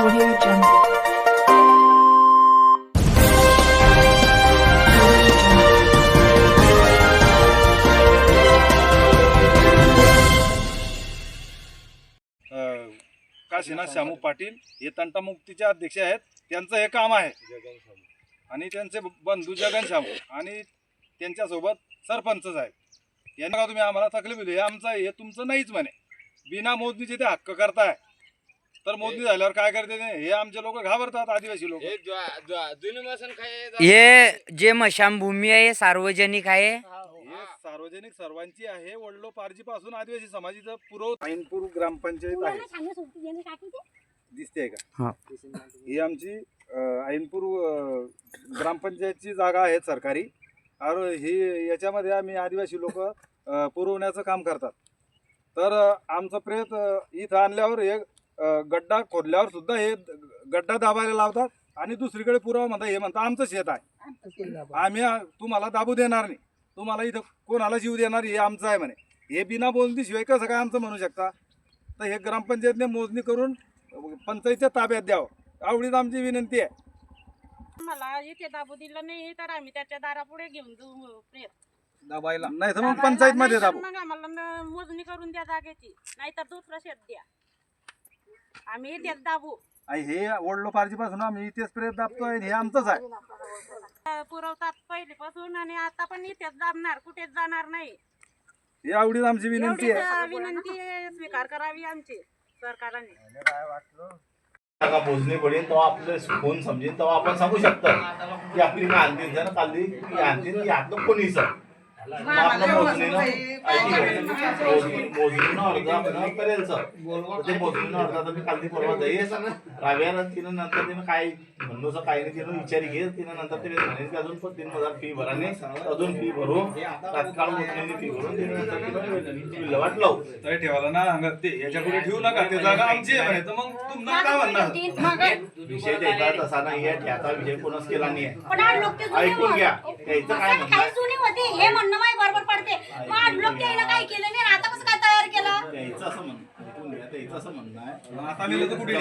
Audio Jungle. Kashinath Shamu Patil हे तंटामुक्तीचे अध्यक्ष आहेत. त्यांचं हे काम आहे आणि त्यांचे बंधू जगन शामू आणि त्यांच्यासोबत सरपंचच आहेत. यांना तुम्ही आम्हाला तकलीफ दिली, हे आमचं हे तुमचं नाहीच म्हणे. बिना मोजणीचे ते हक्क करताय, तर मोजणी झाल्यावर काय करते हे आमचे लोक घाबरतात. आदिवासी लोक हे जे मशानभूमी आहे सार्वजनिक आहे. हे सार्वजनिक सर्वांची आहे. वडलो पारजी पासून आदिवासी समाजाचं ऐनपूर ग्रामपंचायत आहे. दिसते का? ही आमची ऐनपूर ग्रामपंचायतची जागा आहे सरकारी. आणि ही याच्यामध्ये आम्ही आदिवासी लोक पुरवण्याचं काम करतात. तर आमचं प्रेत इथं आणल्यावर एक गड्डा खोदल्यावर सुद्धा हे गड्डा दाबायला लावतात आणि दुसरीकडे पुरावा म्हणतात. हे म्हणतात आमचं शेत आहे, आम्ही तुम्हाला दाबू देणार नाही, तुम्हाला इथं कोणाला जीव देणार, हे आमचं आहे म्हणे. हे बिना मोजणीशिवाय कसं काय आमचं म्हणू शकता? तर हे ग्रामपंचायतने मोजणी करून पंचायतच्या ताब्यात द्यावं, एवढीच आमची विनंती आहे. मला इथे दाबू दिलं नाही तर आम्ही त्याच्या दारापुढे घेऊन जाऊ प्रेत दाबायला नाही तर मग पंचायत मध्ये दाबू. मग आम्हाला मोजणी करून द्या जागेची, नाहीतर दुसरं शेत द्या, आम्ही इथेच दाबू. हे ओढलो पारजीपासून आम्ही इथेच प्रेत दाबतोय, हे आमचंच आहे. पुरवतात पहिलेपासून आणि आता पण इथेच दाबणार, कुठेच जाणार नाही. ही एवढीच आमची विनंती आहे. विनंती स्वीकार करावी आमची सरकारने. जागा मोजणी पडेल तेव्हा आपलं कोण समजेल तेव्हा आपण सांगू शकतो की आपली आणतील जण काढली की आणतील की आपलं कोणीच आपलं मोजणीनं अर्ज आपण करेल सर. ते मोजणीनं अर्ज आता मी काल परवा जाईस राव्याला तिनं नंतर तिनं काय म्हणून काही नाही तिनं विचारी घेईल. तिनं नंतर ते म्हणे की अजून पण 3,000 फी भराने अजून फी भरून तात्काळ मोजणीने फी भरून तिनं नंतर तिनं विल्हेवाट लावू. तरी ठेवायला ना अंगात ते याच्यापुढे ठेवू नका, ते जागा आमची आहे म्हणे. तर मग तुम्हाला काय म्हणणार? विषय त्याचा तसा नाही आहे, त्याचा विषय कोणच केला नाही आहे. ऐकून घ्या त्याचं काय म्हणणं हे म्हणणं माय बरोबर पडते. मग लोक त्याने काय केलं नाही, आता कसं काय तयार केलं? त्याचं असं म्हणणं ऐकून घ्या, त्याचं असं म्हणणं आहे आता मी लोक कुठे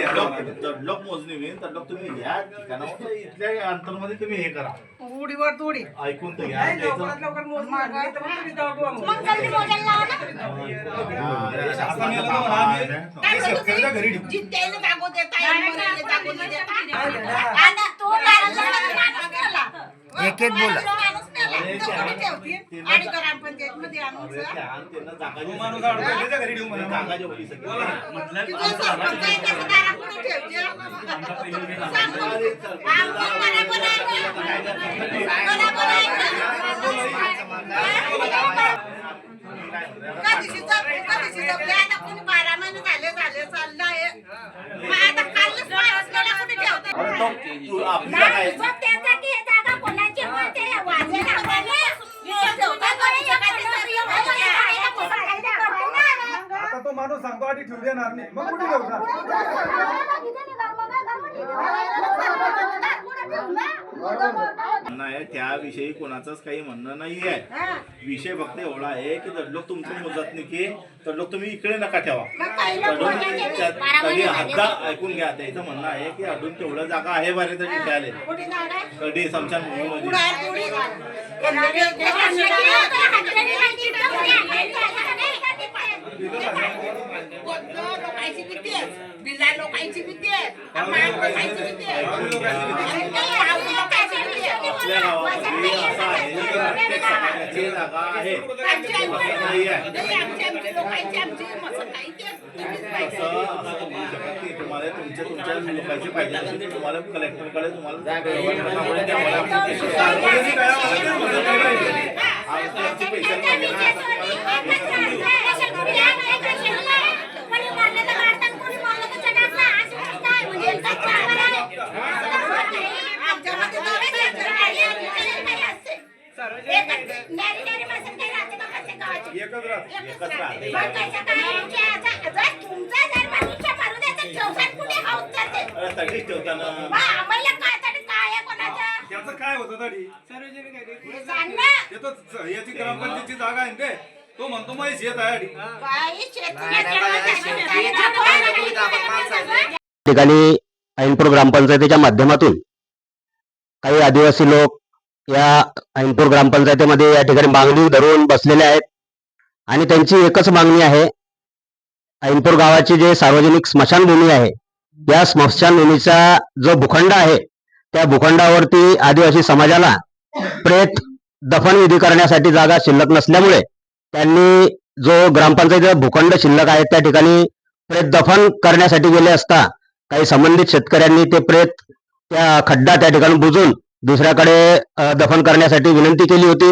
तडलोक मोजणी होईल तडलोक तुम्ही घ्या ठिकाणावर इथल्या अंतरमध्ये तुम्ही हे करा उडीवर तोडी ऐकून तर घ्या. लवकर मोजणी झाली तर मग तुम्ही दाबू आम्हाला. मग जल्दी मोजायला लावा ना. घरी ठेवू. जित्याने जागो देता येईल, जागो नाही देता. आता तो माणूस केला. एक एक बोला. माणूस केला. तो ठेवतील आणि ग्रामपंचायतमध्ये आणून माणूस अडकला, त्याच्या घरी ठेवू म्हणा. जागा जेवढी सगळी आता तो माणूस सांगतो आणि ठेवू देणार नाही, मग कुठे ठेवणार? म्हणणं आहे त्याविषयी कोणाचंच काही म्हणणं नाही आहे. विषय फक्त एवढा आहे की तडलोक तुमचं मोजत नाही की तडलोक तुम्ही इकडे नका ठेवा. तरी हद्दा ऐकून घ्या. त्याचं म्हणणं आहे की अजून तेवढं जागा आहे बरे तरी ठेवले कधी समशानभूमीमध्ये लोकांची भीती आहे, बिल्ला लोकांची भीती आहे, लोकांची भीती आहे. आपल्या गावामध्ये असं आहे की प्रत्येक समाजाची जागा आहे, तुम्हाला तुमच्या लोकांची पाहिजे असेल तुम्हाला कलेक्टरकडे तुम्हाला काय होतं तरी याची ग्रामपंचायतची जागा आहे ते तो म्हणतो मग शेत आहे. ठिकाणी ऐनपूर ग्रामपंचायतीच्या माध्यमातून काही आदिवासी लोक या ऐनपूर ग्रामपंचायतीमध्ये या ठिकाणी मागणी धरून बसलेले आहेत आणि त्यांची एकच मागणी आहे, ऐनपूर गावाची जे सार्वजनिक स्मशानभूमी आहे या स्मशानभूमीचा जो भूखंड आहे त्या भूखंडावरती आदिवासी समाजाला प्रेत दफनविधी करण्यासाठी जागा शिल्लक नसल्यामुळे त्यांनी जो ग्रामपंचायतीचा भूखंड शिल्लक आहे त्या ठिकाणी प्रेत दफन करण्यासाठी गेले असता काही संबंधित शेतकऱ्यांनी ते प्रेत त्या खड्डा त्या ठिकाणी बुजून दुसऱ्याकडे दफन करण्यासाठी विनंती केली होती.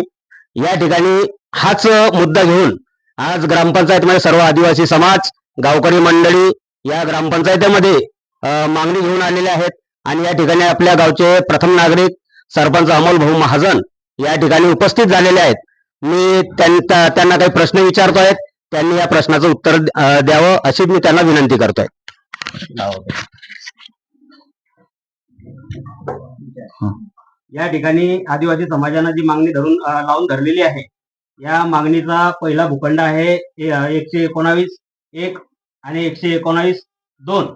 या ठिकाणी हाच मुद्दा घेऊन आज ग्रामपंचायतीमध्ये सर्व आदिवासी समाज, गावकरी मंडळी या ग्रामपंचायतीमध्ये मागणी घेऊन आलेले आहेत आणि या ठिकाणी आपल्या गावचे प्रथम नागरिक सरपंच अमोल भाऊ महाजन या ठिकाणी उपस्थित झालेले आहेत. मी त्यांना काही प्रश्न विचारतोय, त्यांनी या प्रश्नाचं उत्तर द्यावं अशी मी त्यांना विनंती करतोय. या ठिकाणी आदिवासी समाजानं जी मागणी लावून धरलेली आहे, या मागणीचा पहिला भूखंड आहे 119(1) आणि 119(2)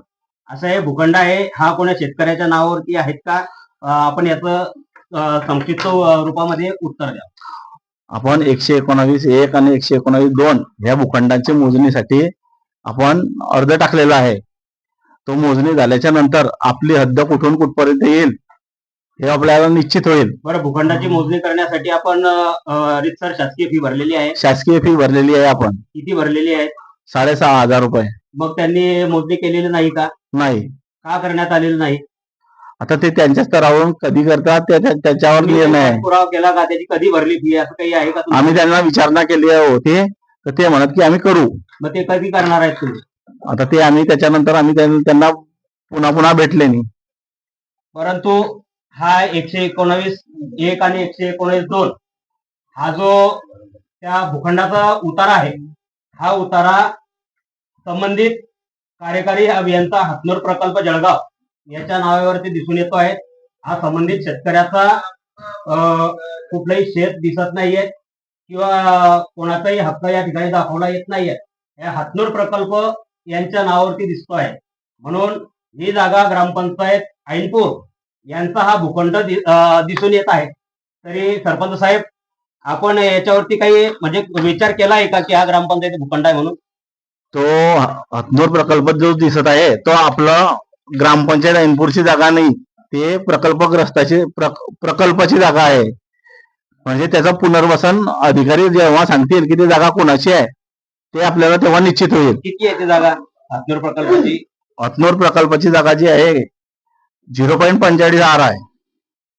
असं हे भूखंड आहे. हा कोणा शेतकऱ्याच्या नावावरती आहेत का? आपण याचं संक्षिप्त रूपामध्ये उत्तर द्या. आपण 119(1) आणि 119(2) ह्या भूखंडांच्या मोजणीसाठी आपण अर्ज टाकलेला आहे. तो मोजणी झाल्याच्या नंतर आपली हद्द कुठून कुठपर्यंत येईल हे आपल्याला निश्चित होईल. बरं, भूखंडाची मोजणी करण्यासाठी आपण रितसर शासकीय फी भरलेली आहे. शासकीय फी भरलेली आहे. आपण किती भरलेली आहे? 6,500 रुपये. मग त्यांनी मोजणी केलेली नाही का? नाही. का करण्यात आलेलं नाही? आता ते त्यांच्या स्तरावरून कधी करतात त्याच्यावर निर्णय आहे. पुरावा केला का? त्याची कधी भरली फी असं काही आहे का? आम्ही त्यांना विचारणा केली होती तर ते म्हणत की आम्ही करू. मग ते कधी करणार आहेत तुम्ही? आता ते आम्ही त्याच्यानंतर आम्ही त्यांना पुन्हा भेटले नाही. परंतु हा 119(1) आणि 119(2) हा जो त्या भूखंडाचा उतारा आहे, हा उतारा संबंधित कार्यकारी अभियंता हातनूर प्रकल्प जळगाव याच्या नावावरती दिसून येतो आहे. हा संबंधित शेतकऱ्याचा कुठलाही शेत दिसत नाहीये किंवा कोणाचाही हक्क या ठिकाणी दाखवला येत नाहीये. या हातनूर प्रकल्प यांच्या नावावरती दिसतो आहे. म्हणून ही जागा ग्रामपंचायत ऐनपूर यांचा हा भूखंड दिसून येत आहे. तरी सरपंच साहेब, आपण याच्यावरती काही म्हणजे विचार केला आहे का की हा ग्रामपंचायत भूखंड आहे म्हणून? तो हातनूर प्रकल्प जो दिसत आहे तो आपला ग्रामपंचायत ऐनपूरची जागा नाही, ते प्रकल्पग्रस्ताची प्रकल्पाची जागा आहे. म्हणजे त्याचं पुनर्वसन अधिकारी जेव्हा सांगतील की ती जागा कोणाची आहे ते आपल्याला तेव्हा निश्चित होईल. किती आहे ती जागा हातनूर प्रकल्पाची? हातनूर प्रकल्पाची जागा जी आहे 0.45 आर आहे.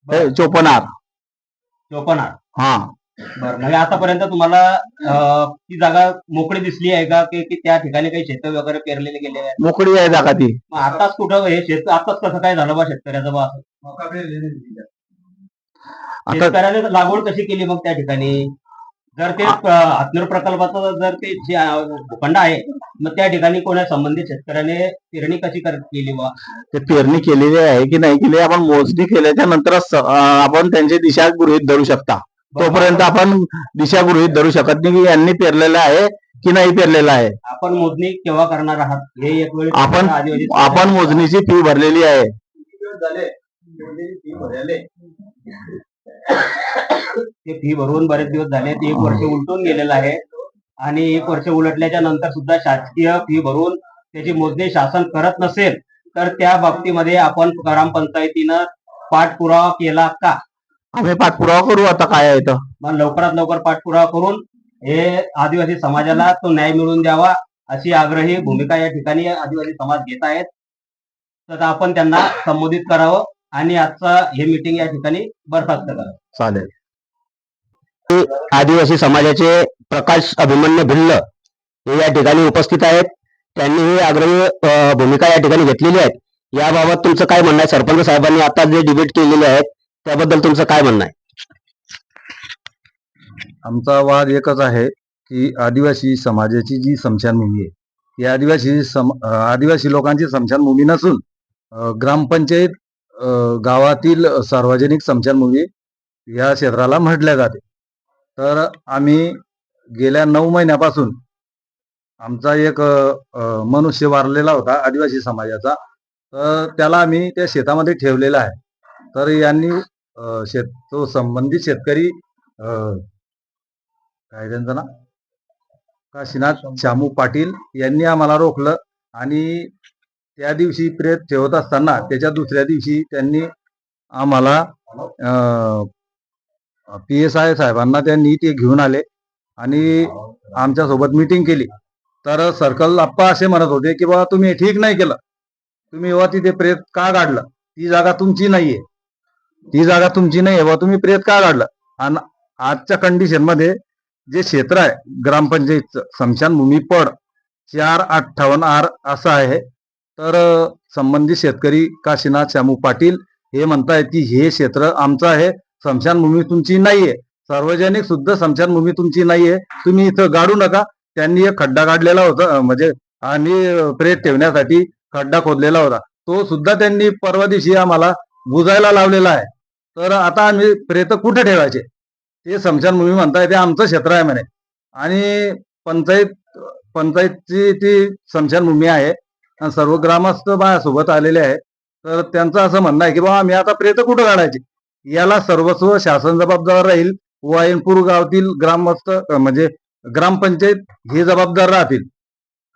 54 आर. 54 आर. हा. बरं, म्हणजे आतापर्यंत तुम्हाला ती जागा मोकळी दिसली आहे का की त्या ठिकाणी काही शेत वगैरे पेरलेले गेले आहेत? मोकळी आहे जागा ती. आताच कुठं हे शेत आताच कसं काय झालं बा शेतकऱ्याचं बा? शेतकऱ्याने लागवड कशी केली मग त्या ठिकाणी? जर ते हातनूर प्रकल्पाचं जर ते भूखंड आहे मग त्या ठिकाणी कोणा संबंधित शेतकऱ्याने पेरणी कशी केली बा? ते पेरणी केलेली आहे की नाही केली आपण मोजणी केल्याच्या नंतरच आपण त्यांची दिशा गृहीत धरू शकता. तोपर्यंत आपण दिशा गृहीत धरू शकत नाही की यांनी पेरलेलं आहे की नाही पेरलेलं आहे. आपण मोजणी केव्हा करणार आहात हे एक वेळ आपण मोजणीची फी भरलेली आहे. ते फी भरून बरेच दिवस झाले. 1 वर्ष उलटून गेलेलं आहे आणि 1 वर्ष उलटल्याच्या नंतर सुद्धा शासकीय फी भरून त्याची मोजणी शासन करत नसेल तर त्या बाबतीमध्ये आपण ग्रामपंचायतीनं पाठपुरावा केला का? आम्ही पाठपुरावा करू. आता काय आहे तर मग लवकरात लवकर पाठपुरावा करून हे आदिवासी समाजाला तो न्याय मिळवून द्यावा अशी आग्रही भूमिका या ठिकाणी आदिवासी समाज घेत आहेत. तर आपण त्यांना संबोधित करावं आणि आजचा हे मीटिंग या ठिकाणी बरखास्त करावं. चालेल. आदिवासी समाजाचे प्रकाश अभिमन्यू भिल्ल हे या ठिकाणी उपस्थित आहेत. त्यांनी ही आग्रही भूमिका या ठिकाणी घेतलेली आहे. याबाबत तुमचं काय म्हणणं आहे? सरपंच साहेबांनी आता जे डिबेट केलेले आहेत त्याबद्दल तुमचं काय म्हणणं आहे? आमचा वाद एकच आहे की आदिवासी समाजाची जी स्मशानभूमी आहे ती आदिवासी लोकांची स्मशानभूमी नसून ग्रामपंचायत गावातील सार्वजनिक स्मशानभूमी या क्षेत्राला म्हटल्या जाते. तर आम्ही गेल्या 9 महिन्यापासून आमचा एक मनुष्य वारलेला होता आदिवासी समाजाचा, तर त्याला आम्ही त्या शेतामध्ये ठेवलेला आहे. तर यांनी तो संबंधित शेतकरी काय त्यांचं ना काशीनाथ शामू पाटील यांनी आम्हाला रोखलं आणि त्या दिवशी प्रेत ठेवत असताना त्याच्या दुसऱ्या दिवशी त्यांनी आम्हाला PSI साहेबांना त्यांनी ते घेऊन आले आणि आमच्या सोबत मीटिंग केली. तर सर्कल आप्पा असे म्हणत होते की बाबा तुम्ही ठीक नाही केलं, तुम्ही बाबा तिथे प्रेत का काढलं, ती जागा तुमची नाहीये, ती जागा तुमची नाहीये बाबा, तुम्ही प्रेत का काढलं. आणि आजच्या कंडिशन मध्ये जे क्षेत्र आहे ग्रामपंचायतचं स्मशानभूमी पड 458R असं आहे. तर संबंधित शेतकरी काशीनाथ शामू पाटील हे म्हणतायत की हे क्षेत्र आमचं आहे, स्मशानभूमी तुमची नाहीये, सार्वजनिक सुद्धा स्मशानभूमी तुमची नाहीये, तुम्ही इथं गाडू नका. त्यांनी एक खड्डा काढलेला होता, म्हणजे आम्ही प्रेत ठेवण्यासाठी खड्डा खोदलेला होता, तो सुद्धा त्यांनी परवा दिवशी आम्हाला बुजायला लावलेला आहे. तर आता आम्ही प्रेत कुठे ठेवायचे, ते स्मशानभूमी म्हणताय ते आमचं क्षेत्र आहे म्हणे. आणि पंचायतची ती स्मशानभूमी आहे, सर्व ग्रामस्थ माझ्यासोबत आलेले आहे. तर त्यांचं असं म्हणणं आहे की बाबा आम्ही आता प्रेत कुठं काढायचे, याला सर्वस्व शासन जबाबदार राहील व ऐनपूर गावातील ग्रामस्थ म्हणजे ग्रामपंचायत हे जबाबदार राहतील.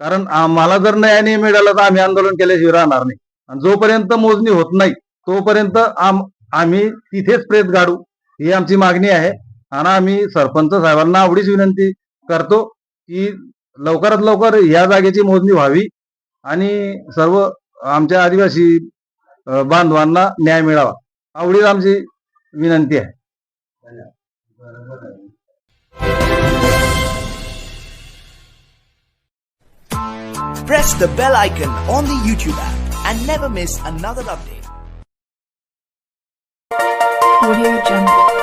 कारण आम्हाला जर न्याय नाही मिळाला तर आम्ही आंदोलन केल्याशिवाय राहणार नाही. आणि जोपर्यंत मोजणी होत नाही तोपर्यंत आम्ही तिथेच प्रेत गाडू ही आमची मागणी आहे. आणि आम्ही सरपंच साहेबांना एवढीच विनंती करतो की लवकरात लवकर या जागेची मोजणी व्हावी आणि सर्व आमच्या आदिवासी बांधवांना न्याय मिळावा, एवढीच आमची विनंती आहे. Press the bell icon on the YouTube app and never miss another update. Audio Jungle.